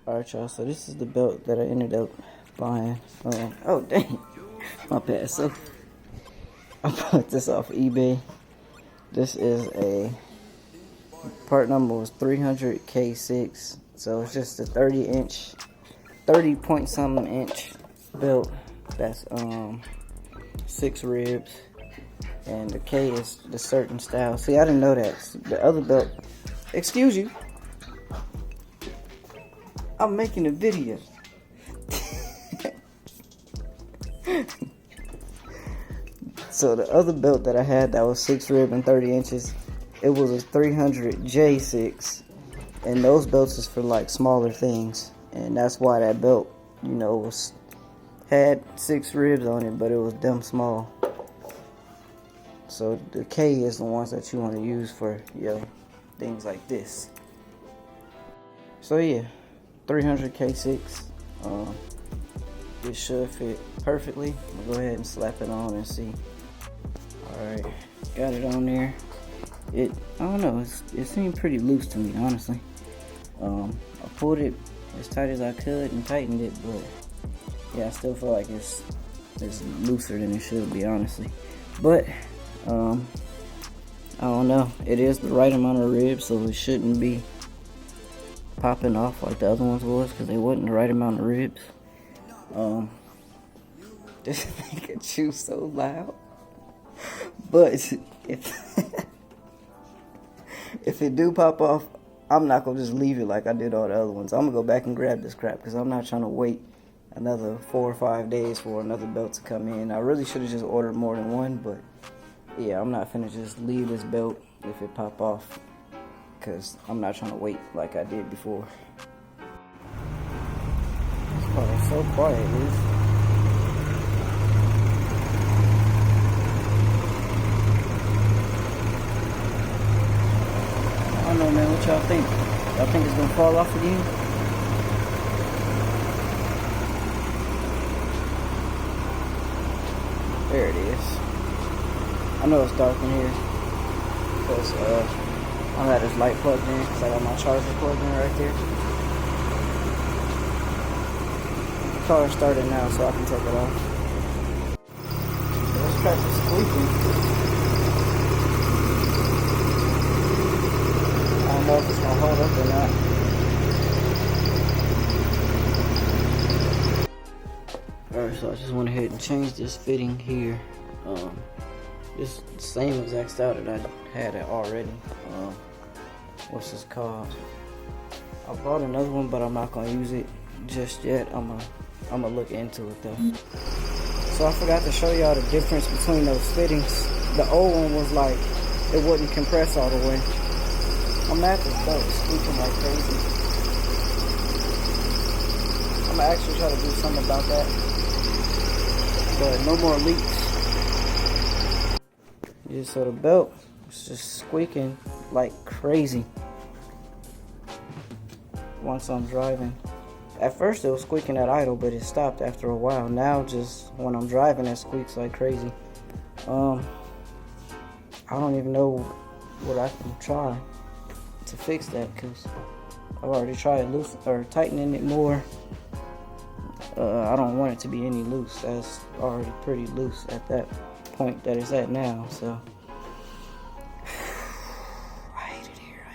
Alright, y'all, so this is the belt that I ended up buying. Oh, dang. My bad. So, I bought this off eBay. This is part number was 300K6. So, it's just a 30 point something inch belt. That's, 6 ribs. And the K is the certain style. See, I didn't know that. The other belt, excuse you. I'm making a video. So the other belt that I had that was 6 rib and 30 inches, it was a 300J6. And those belts is for like smaller things. And that's why that belt, you know, had 6 ribs on it, but it was dumb small. So the K is the ones that you want to use for, things like this. So yeah. 300K6. It should fit perfectly. I'll go ahead and slap it on and see. Alright, got it on there. I don't know, it seemed pretty loose to me, honestly. I pulled it as tight as I could and tightened it, but yeah, I still feel like it's looser than it should be, honestly. But I don't know. It is the right amount of ribs, so it shouldn't be popping off like the other ones was, because they wasn't the right amount of ribs. This thing can chew so loud. But if if it do pop off, I'm not gonna just leave it like I did all the other ones. I'm gonna go back and grab this crap, because I'm not trying to wait another 4 or 5 days for another belt to come in. I really should have just ordered more than one, but yeah, I'm not finna just leave this belt if it pop off, because I'm not trying to wait like I did before. This car is so quiet, dude. I don't know, man. What y'all think? Y'all think it's gonna fall off again? There it is. I know it's dark in here because I had this light plugged in because I got my charger plugged in right there. The car started now, so I can take it off. This crap is squeaking. I don't know if it's gonna hold up or not. Alright, so I just went ahead and changed this fitting here. This same exact style that I had it already. What's this called? I bought another one, but I'm not gonna use it just yet. I'm gonna look into it though. So I forgot to show y'all the difference between those fittings. The old one was like, it wouldn't compress all the way. I'm at this belt squeaking like crazy. I'm gonna actually try to do something about that. But no more leaks. Yeah, so the belt was just squeaking like crazy once I'm driving. At first it was squeaking at idle, but it stopped after a while. Now just when I'm driving, it squeaks like crazy. I don't even know what I can try to fix that, because I've already tried tightening it more. I don't want it to be any loose. That's already pretty loose at that point that it's at now, so I hate it here.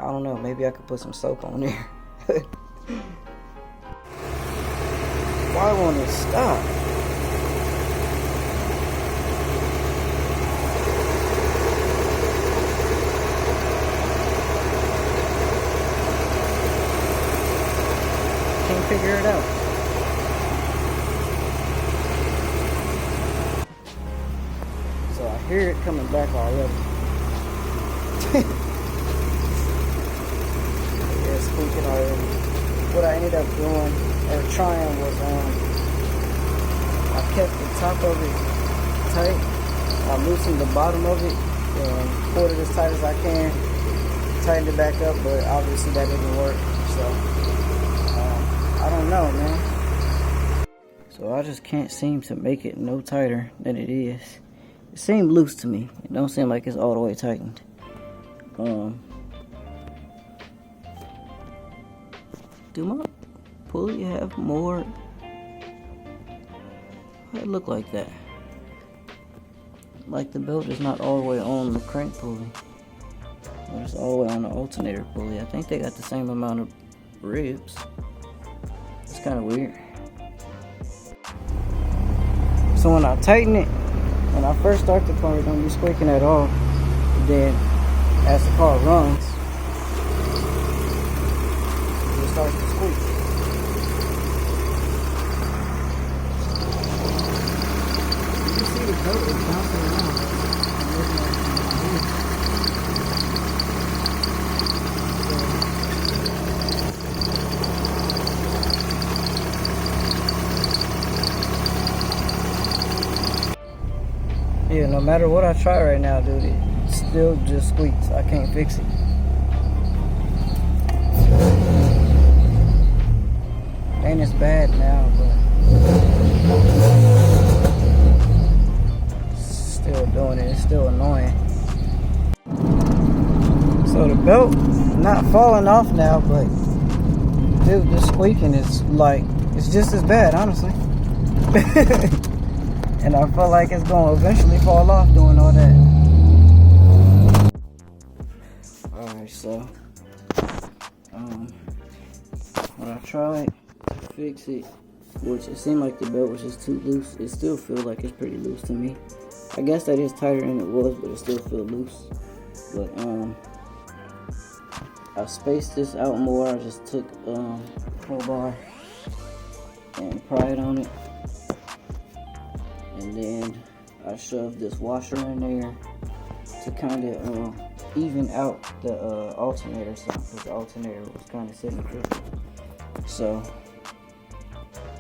I don't know, maybe I could put some soap on there. Why won't it stop? Can't figure it out. So I hear it coming back already. Yeah, it's squeaking already. What I ended up doing or trying was I kept the top of it tight. I loosened the bottom of it and pulled it as tight as I can. Tightened it back up, but obviously that didn't work. So I don't know, man. So I just can't seem to make it no tighter than it is. It seemed loose to me. It don't seem like it's all the way tightened. Do my pulley have more? It look like that. Like the belt is not all the way on the crank pulley, but it's all the way on the alternator pulley. I think they got the same amount of ribs. It's kind of weird. So when I tighten it, when I first start the car, it don't be squeaking at all. Then as the car runs, it starts to squeak. You can see the belt is bouncing around. I'm looking at it from here. Yeah, no matter what I try right now, dude, it still just squeaks. I can't fix it. And it's bad now, but still doing it. It's still annoying. So the belt not falling off now, but dude, the squeaking is like, it's just as bad, honestly. And I feel like it's going to eventually fall off doing all that. Alright, so when I tried to fix it, which it seemed like the belt was just too loose, it still feels like it's pretty loose to me. I guess that is tighter than it was, but it still feels loose. But I spaced this out more. I just took a crowbar and pried on it. And then I shoved this washer in there to kind of even out the alternator sound, because the alternator was kind of sitting crooked. So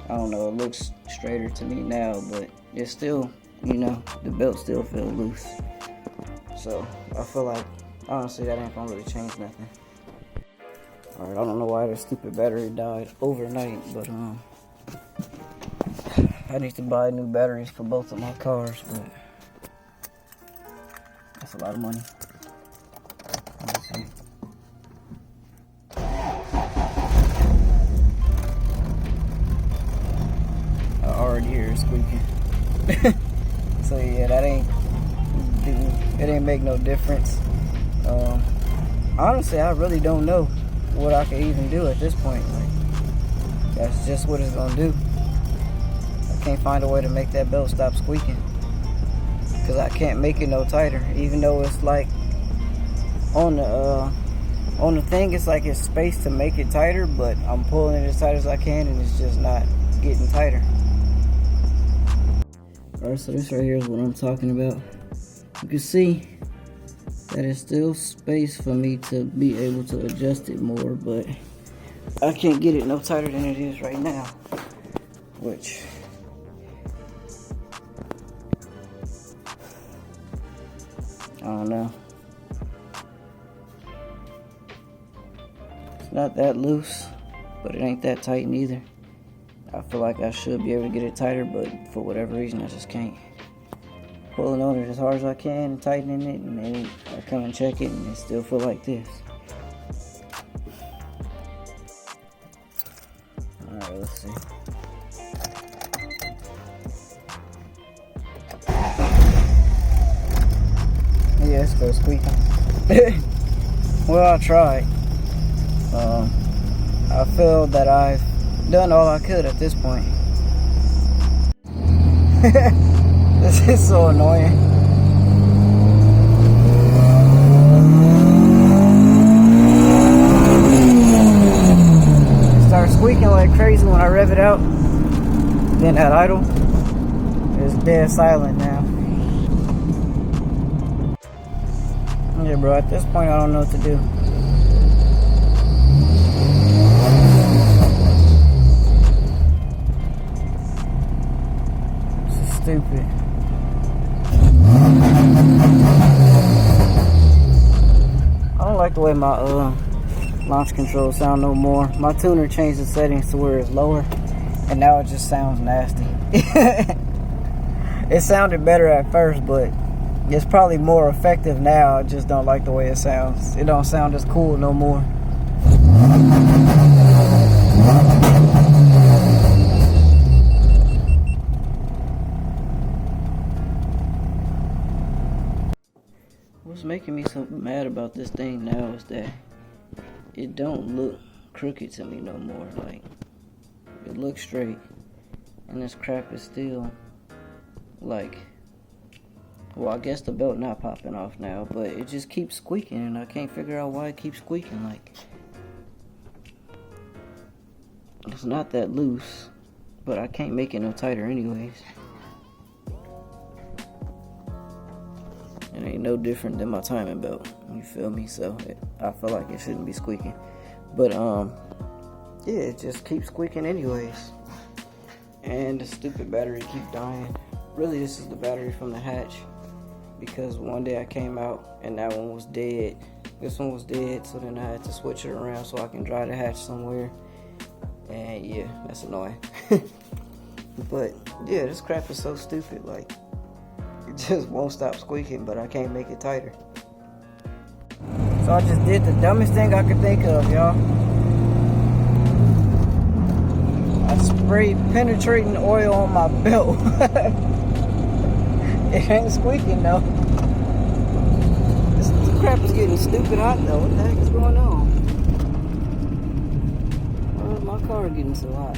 I don't know, it looks straighter to me now, but it's still, you know, the belt still feels loose. So I feel like, honestly, that ain't gonna really change nothing. Alright, I don't know why the stupid battery died overnight, but I need to buy new batteries for both of my cars, but that's a lot of money. Let's see. I already hear it squeaking. So yeah, it ain't make no difference. Honestly, I really don't know what I could even do at this point. Like, that's just what it's gonna do. Can't find a way to make that belt stop squeaking, because I can't make it no tighter, even though it's like on the thing, it's like it's spaced to make it tighter, but I'm pulling it as tight as I can and it's just not getting tighter. Alright, so this right here is what I'm talking about. You can see that it's still space for me to be able to adjust it more, but I can't get it no tighter than it is right now, which I don't know. It's not that loose, but it ain't that tight neither. I feel like I should be able to get it tighter, but for whatever reason, I just can't. Pulling on it as hard as I can and tightening it, and then I come and check it, and it still feel like this. Alright, let's see. Yeah, it's still squeaking. Well, I tried. I feel that I've done all I could at this point. This is so annoying. It starts squeaking like crazy when I rev it out. Then at idle, it's dead silent now. Yeah, bro, at this point I don't know what to do. This is stupid. I don't like the way my launch controls sound no more. My tuner changed the settings to where it's lower, and now it just sounds nasty. It sounded better at first, but it's probably more effective now. I just don't like the way it sounds. It don't sound as cool no more. making me so mad about this thing now is that it don't look crooked to me no more. Like, it looks straight, and this crap is still like, well, I guess the belt not popping off now, but it just keeps squeaking, and I can't figure out why it keeps squeaking. Like, it's not that loose, but I can't make it no tighter anyways. It ain't no different than my timing belt, you feel me? So I feel like it shouldn't be squeaking, but yeah, it just keeps squeaking anyways. And the stupid battery keep dying. Really, this is the battery from the hatch, because one day I came out and that one was dead. This one was dead, so then I had to switch it around so I can dry the hatch somewhere. And yeah, that's annoying. But yeah, this crap is so stupid. Like, it just won't stop squeaking, but I can't make it tighter. So I just did the dumbest thing I could think of, y'all. I sprayed penetrating oil on my belt. It ain't squeaking though. This crap is getting stupid hot though. What the heck is going on? Why is my car getting so hot?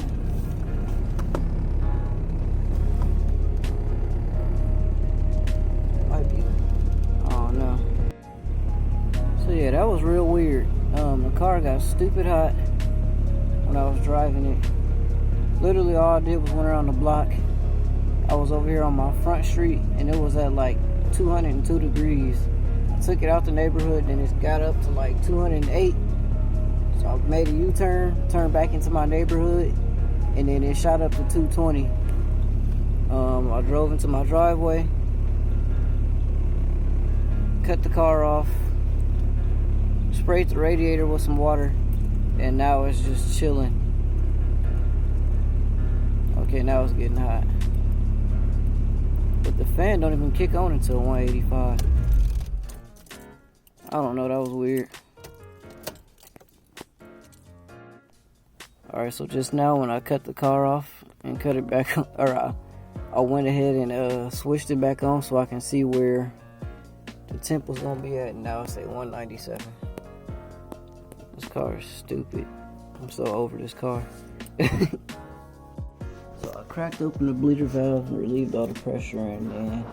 Might be. Oh no. So yeah, that was real weird. The car got stupid hot when I was driving it. Literally all I did was went around the block. I was over here on my front street and it was at like 202 degrees. I took it out the neighborhood and it got up to like 208. So I made a U-turn, turned back into my neighborhood, and then it shot up to 220. I drove into my driveway, cut the car off, sprayed the radiator with some water, and now it's just chilling. Okay, now it's getting hot. But the fan don't even kick on until 185. I don't know, that was weird. Alright, so just now when I cut the car off and cut it back on, or I went ahead and switched it back on so I can see where the temp was gonna be at, and now it's at 197. This car is stupid. I'm so over this car. So I cracked open the bleeder valve and relieved all the pressure, and then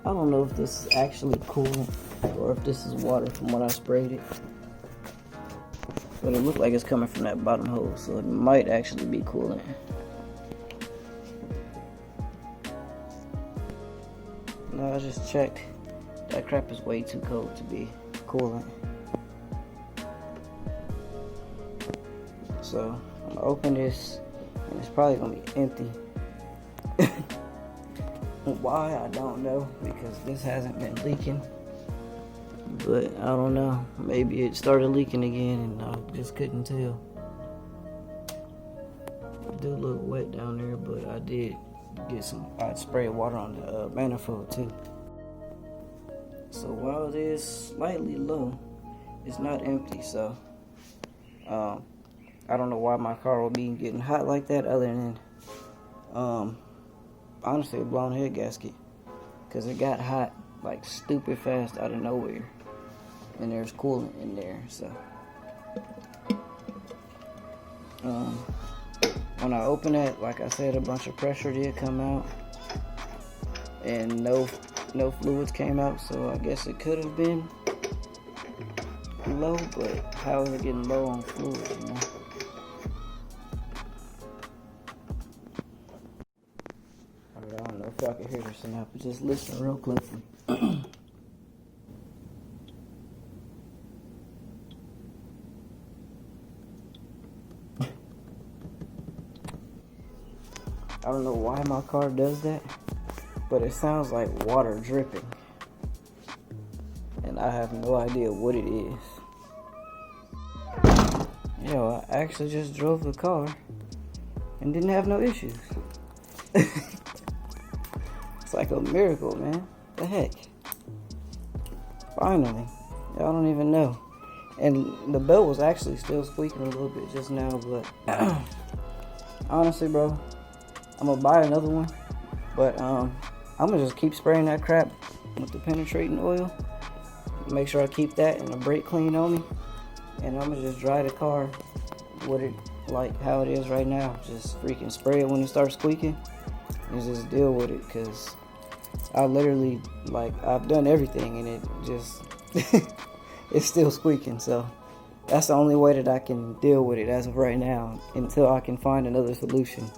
I don't know if this is actually coolant or if this is water from when I sprayed it, but it looked like it's coming from that bottom hole, so it might actually be coolant. No, I just checked. That crap is way too cold to be coolant. So I'm gonna open this and it's probably gonna be empty. Why, I don't know, because this hasn't been leaking. But I don't know, maybe it started leaking again and I just couldn't tell. It do look wet down there, but I did get some, I sprayed water on the manifold too. So while it is slightly low, it's not empty, so I don't know why my car will be getting hot like that, other than honestly a blown head gasket, because it got hot like stupid fast out of nowhere, and there's coolant in there. So when I opened it, like I said, a bunch of pressure did come out and no fluids came out, so I guess it could have been low, but how is it getting low on fluid, you know? Alright, I don't know if y'all can hear this or not, but just listen real closely. I don't know why my car does that, but it sounds like water dripping, and I have no idea what it is. Yo, I actually just drove the car and didn't have no issues. It's like a miracle, man. The heck? Finally. Y'all don't even know. And the belt was actually still squeaking a little bit just now, but honestly, bro, I'm gonna buy another one, but I'm gonna just keep spraying that crap with the penetrating oil. Make sure I keep that and the brake clean on me. And I'm gonna just dry the car with it like how it is right now. Just freaking spray it when it starts squeaking and just deal with it, because I literally, like, I've done everything and it just it's still squeaking. So that's the only way that I can deal with it as of right now until I can find another solution.